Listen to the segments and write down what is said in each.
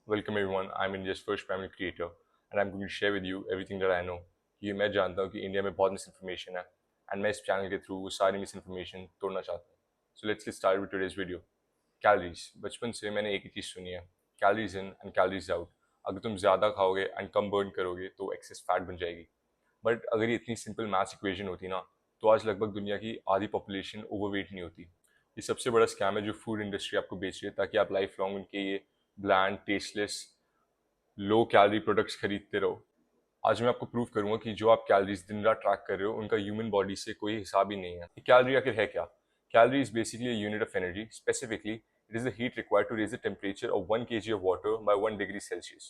Welcome everyone, I'm India's first primary creator and I'm going to share with you everything that I know. ये मैं जानता हूँ कि India में बहुत मिस इन्फॉर्मेशन है एंड मैं इस चैनल के थ्रू वो सारी मिस इन्फॉर्मेशन तोड़ना चाहता हूँ. So let's get start with today's video. Calories. बचपन से मैंने एक ही चीज़ सुनी है, calories in and calories out. अगर तुम ज़्यादा खाओगे एंड कम बर्न करोगे तो एक्सेस फैट बन जाएगी. बट अगर ये इतनी सिंपल मैथ्स इक्वेशन होती ना तो आज लगभग दुनिया की आधी पॉपुलेशन ओवरवेट नहीं होती. ये सबसे बड़ा स्कैम है जो फूड इंडस्ट्री आपको बेच रही है ताकि आप लाइफ लॉन्ग उनके ये bland tasteless low calorie products खरीदते रहो. आज मैं आपको प्रूव करूंगा कि जो आप कैलोरीज दिन रात ट्रैक कर रहे हो उनका ह्यूमन बॉडी से कोई हिसाब ही नहीं है. कैलोरी आखिर है क्या? Calorie is basically a unit of energy. Specifically, it is the heat required to raise the temperature of 1 kg of water by 1 degree Celsius.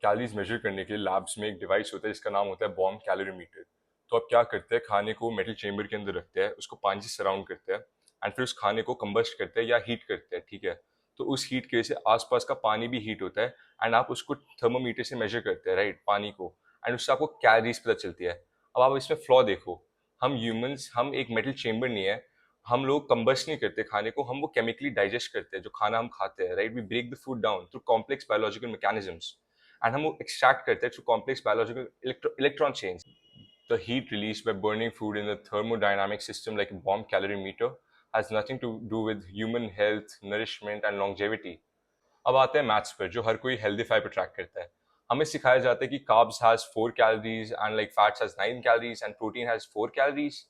Calories measure करने के लिए लैब्स में एक डिवाइस होता है जिसका नाम होता है बॉम कैलोरीमीटर. तो आप क्या करते हैं, खाने को मेटल चेंबर के अंदर रखते हैं, उसको पानी से सराउंड करते हैं एंड फिर उस खाने को कंबस्ट करते हैं या हीट करते हैं. ठीक है, तो उस हीट की वजह से आसपास का पानी भी हीट होता है एंड आप उसको थर्मोमीटर से मेजर करते हैं, राइट, पानी को, एंड उससे आपको कैलोरीज पता चलती है. अब आप इसमें फ्लॉ देखो. हम ह्यूमंस, हम एक मेटल चेंबर नहीं है. हम लोग कंबस्ट नहीं करते खाने को, हम वो केमिकली डाइजेस्ट करते हैं जो खाना हम खाते हैं, right. We break the food down through complex biological mechanisms and हम वो एक्सट्रैक्ट करते हैं through complex biological electron change. The heat released by burning food in the thermodynamic system like a bomb calorimeter has nothing to do with human health, nourishment and longevity. अब आते हैं maths पर जो हर कोई healthy fibre track करता है. हमें सिखाया जाता है कि carbs has 4 calories and like fats has 9 calories and protein has 4 calories.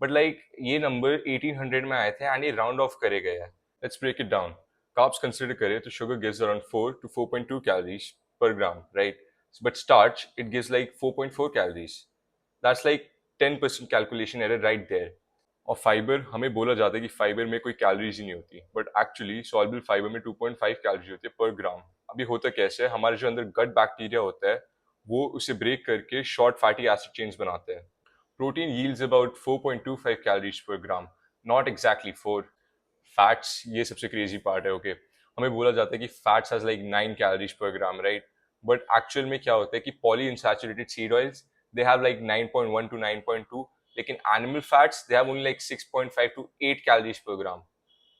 But like ये नंबर 1800 में आए थे एंड ये राउंड ऑफ करे गए हैं. Let's break it down. Carbs consider करें तो sugar gives around 4 to 4.2 calories per gram, right? But starch, it gives like 4.4 calories. That's like 10% calculation error right there. और फाइबर, हमें बोला जाता है कि फाइबर में कोई कैलोरीज ही नहीं होती, बट एक्चुअली सॉल्युबल फाइबर में 2.5 कैलोरीज होती है पर ग्राम. अभी होता कैसे है, हमारे जो अंदर गट बैक्टीरिया होता है वो उसे ब्रेक करके शॉर्ट फैटी एसिड चेन्स बनाते हैं. Protein yields about 4.25 calories per gram, not exactly 4. Fats, ये सबसे क्रेजी पार्ट है. ओके, हमें बोला जाता है कि fats has like 9 calories per gram, right. But actual में क्या होता है कि poly unsaturated seed oils, they have like 9.1 to 9.2, लेकिन animal fats they have only like 6.5 to 8 calories per gram.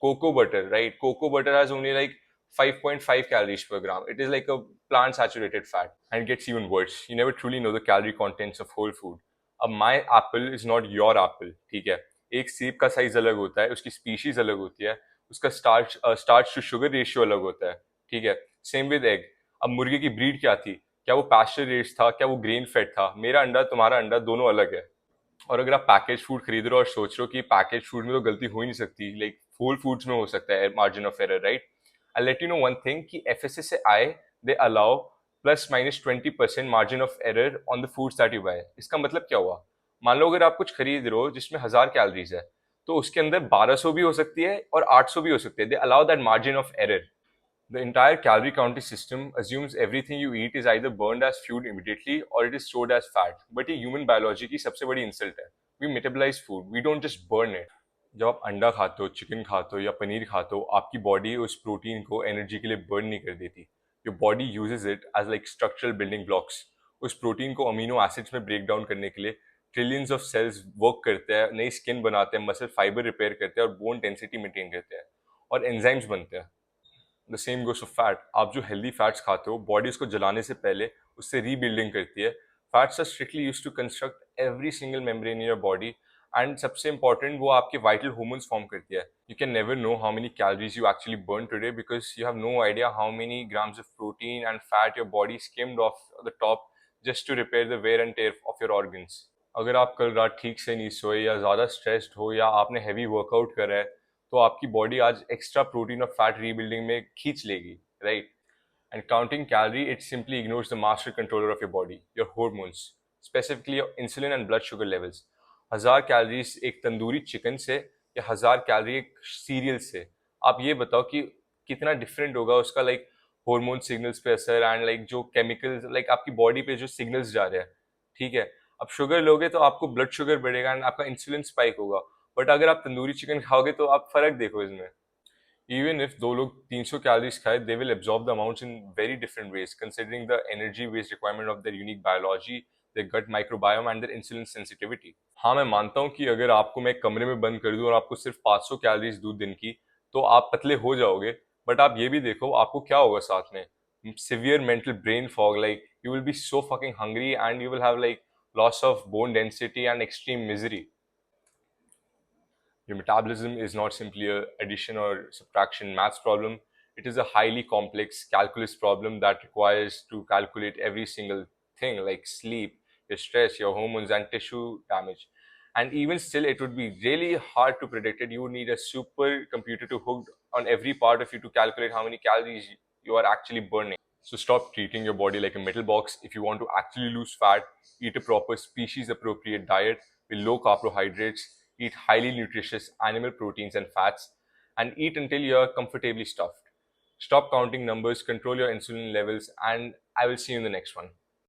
Cocoa butter, right, cocoa butter has only like 5.5 calories per gram. It is like a plant saturated fat. And it gets even worse. You never truly know the calorie contents of whole food. अब my apple is not your apple, ठीक है. एक सेब का size अलग होता है, उसकी स्पीशीज अलग होती है, उसका स्टार्च टू शुगर रेशियो अलग होता है, ठीक है. Same with egg. अब मुर्गे की ब्रीड क्या थी, क्या वो पास्चर रेस्ड था, क्या वो ग्रेन फेड था. मेरा अंडा तुम्हारा अंडा दोनों अलग है. और अगर आप पैकेज फूड खरीद रहे हो और सोच रहे हो कि पैकेज फूड में तो गलती हो ही नहीं सकती, लाइक होल फूड्स में हो सकता है margin of error, right. I let you know one thing कि FSSAI, they allow plus minus 20% margin of error on the foods that you buy. इसका मतलब क्या हुआ, मान लो अगर आप कुछ खरीद रहे हो जिसमें 1000 कैलोरीज है तो उसके अंदर 1200 भी हो सकती है और 800 भी हो सकती है. They allow that margin of error. The entire calorie counting system assumes everything you eat is either burned as fuel immediately or it is stored as fat. But ये human biology की सबसे बड़ी insult है. We metabolize food. We don't just burn it. जब आप अंडा खाते हो, चिकन खाते हो या पनीर खाते हो, आपकी बॉडी उस प्रोटीन को एनर्जी के लिए बर्न नहीं कर देती. Your body uses it as like structural building blocks. उस प्रोटीन को अमीनो एसिड्स में ब्रेक डाउन करने के लिए ट्रिलियंस ऑफ सेल्स वर्क करते हैं, नई स्किन बनाते हैं, मसल फाइबर रिपेयर करते हैं और बोन डेंसिटी मेंटेन करते हैं और एंजाइम्स बनते हैं. The same goes of fat. आप जो हेल्दी फैट्स खाते हो, बॉडी उसको जलाने से पहले उससे रीबिल्डिंग करती है. Fats are strictly used to construct every single membrane in your body and सबसे इंपॉर्टेंट वो आपके वाइटल हार्मोन्स फॉर्म करती है. You can never know how many calories you actually burn today because you have no idea how many grams of protein and fat your body skimmed off the top just to repair the wear and tear of your organs. अगर आप कल रात ठीक से नहीं सोए या ज़्यादा स्ट्रेस्ड हो या आपने हैवी वर्कआउट करा है तो आपकी बॉडी आज एक्स्ट्रा प्रोटीन और फैट रीबिल्डिंग में खींच लेगी, right. And counting calorie, it simply ignores the master controller of your body, your hormones, specifically your insulin and blood sugar levels. 1000 calories एक तंदूरी चिकन से या 1000 कैलोरी एक सीरियल से, आप ये बताओ कि कितना डिफरेंट होगा उसका लाइक हार्मोन सिग्नल्स पे असर एंड लाइक जो केमिकल्स लाइक आपकी बॉडी पे जो सिग्नल्स जा रहे हैं, ठीक है. अब शुगर लोगे तो आपको ब्लड शुगर बढ़ेगा एंड आपका इंसुलिन स्पाइक होगा. बट अगर आप तंदूरी चिकन खाओगे तो आप फर्क देखो इसमें. इवन इफ दो लोग 300 कैलोरीज खाए, they will absorb the amounts in very different ways considering the energy waste requirement of their unique biology, their gut microbiome and their insulin sensitivity. हाँ, मैं मानता हूँ कि अगर आपको मैं एक कमरे में बंद कर दूं और आपको सिर्फ 500 कैलोरीज दूं दिन की तो आप पतले हो जाओगे. बट आप ये भी देखो आपको क्या होगा साथ में. severe mental brain fog. Like you will be so fucking hungry and you will have like loss of bone density and extreme misery. Your metabolism is not simply a addition or subtraction maths problem. It is a highly complex calculus problem that requires to calculate every single thing like sleep, your stress, your hormones, and tissue damage. And even still, it would be really hard to predict it. You would need a super computer to hooked on every part of you to calculate how many calories you are actually burning. So stop treating your body like a metal box. If you want to actually lose fat, eat a proper species appropriate diet with low carbohydrates, eat highly nutritious animal proteins and fats, and eat until you're comfortably stuffed. Stop counting numbers, control your insulin levels, and I will see you in the next one.